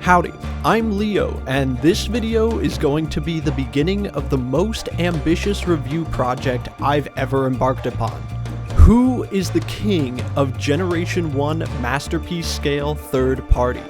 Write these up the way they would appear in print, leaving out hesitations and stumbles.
Howdy, I'm Leo, and this video is going to be the beginning of the most ambitious review project I've ever embarked upon. Who is the king of Generation 1 masterpiece scale third party?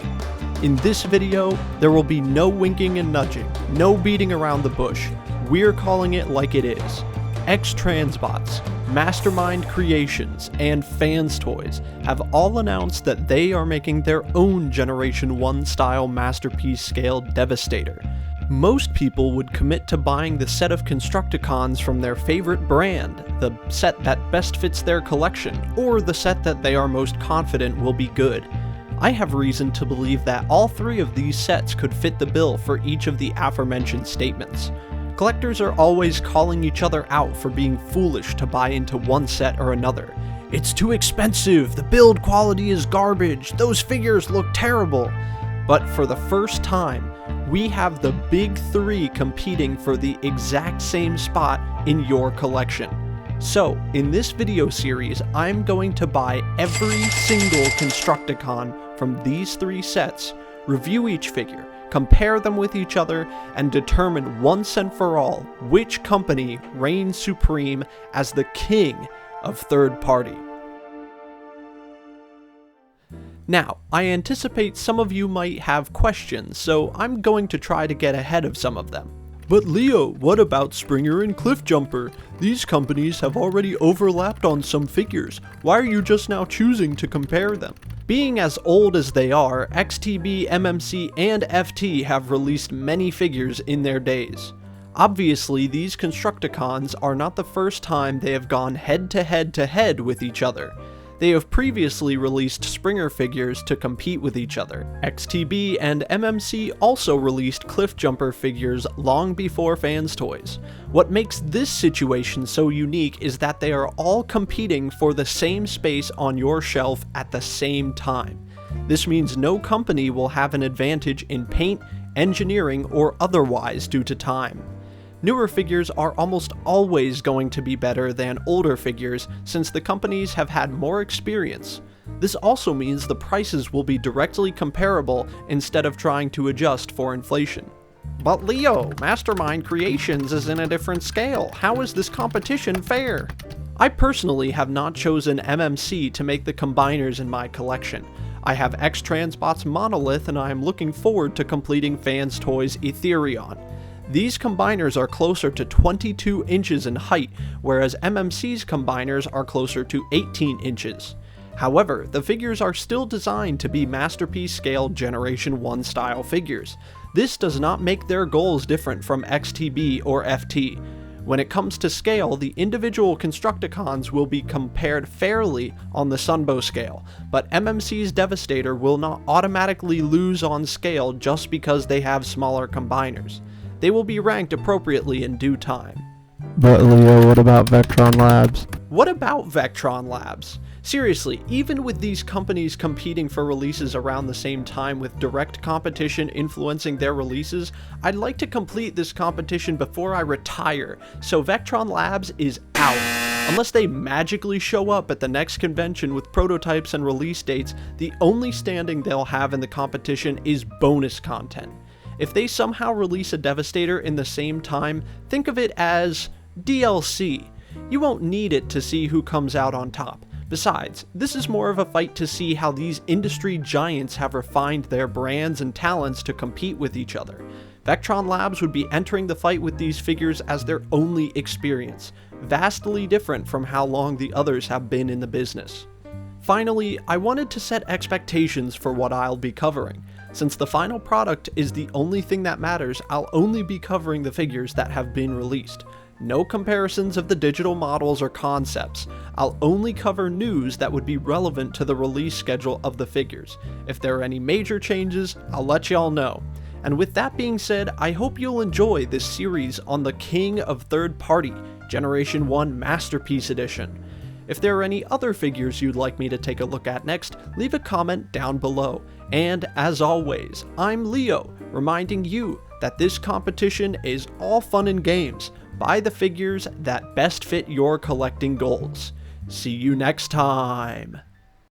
In this video, there will be no winking and nudging, no beating around the bush. We're calling it like it is. X-Transbots, Mastermind Creations, and FansToys have all announced that they are making their own Generation 1 style masterpiece scale Devastator. Most people would commit to buying the set of Constructicons from their favorite brand, the set that best fits their collection, or the set that they are most confident will be good. I have reason to believe that all three of these sets could fit the bill for each of the aforementioned statements. Collectors are always calling each other out for being foolish to buy into one set or another. It's too expensive, the build quality is garbage, those figures look terrible. But for the first time, we have the big three competing for the exact same spot in your collection. So, in this video series, I'm going to buy every single Constructicon from these three sets, review each figure, compare them with each other, and determine once and for all which company reigns supreme as the king of third party. Now, I anticipate some of you might have questions, so I'm going to try to get ahead of some of them. But Leo, what about Springer and Cliffjumper? These companies have already overlapped on some figures. Why are you just now choosing to compare them? Being as old as they are, XTB, MMC, and FT have released many figures in their days. Obviously, these Constructicons are not the first time they have gone head to head with each other. They have previously released Springer figures to compete with each other. XTB and MMC also released Cliffjumper figures long before FansToys. What makes this situation so unique is that they are all competing for the same space on your shelf at the same time. This means no company will have an advantage in paint, engineering, or otherwise due to time. Newer figures are almost always going to be better than older figures since the companies have had more experience. This also means the prices will be directly comparable instead of trying to adjust for inflation. But Leo, Mastermind Creations is in a different scale. How is this competition fair? I personally have not chosen MMC to make the combiners in my collection. I have X-Transbots Monolith and I am looking forward to completing FansToys Etherion. These combiners are closer to 22 inches in height, whereas MMC's combiners are closer to 18 inches. However, the figures are still designed to be masterpiece scale Generation 1 style figures. This does not make their goals different from XTB or FT. When it comes to scale, the individual Constructicons will be compared fairly on the Sunbow scale, but MMC's Devastator will not automatically lose on scale just because they have smaller combiners. They will be ranked appropriately in due time. But Leo, what about Vectron Labs? What about Vectron Labs? Seriously, even with these companies competing for releases around the same time with direct competition influencing their releases, I'd like to complete this competition before I retire, so Vectron Labs is out. Unless they magically show up at the next convention with prototypes and release dates, the only standing they'll have in the competition is bonus content. If they somehow release a Devastator in the same time, think of it as DLC. You won't need it to see who comes out on top. Besides, this is more of a fight to see how these industry giants have refined their brands and talents to compete with each other. Vectron Labs would be entering the fight with these figures as their only experience, vastly different from how long the others have been in the business. Finally, I wanted to set expectations for what I'll be covering. Since the final product is the only thing that matters, I'll only be covering the figures that have been released. No comparisons of the digital models or concepts. I'll only cover news that would be relevant to the release schedule of the figures. If there are any major changes, I'll let y'all know. And with that being said, I hope you'll enjoy this series on the King of Third Party, Generation 1 Masterpiece Edition. If there are any other figures you'd like me to take a look at next, leave a comment down below. And as always, I'm Leo, reminding you that this competition is all fun and games. Buy the figures that best fit your collecting goals. See you next time.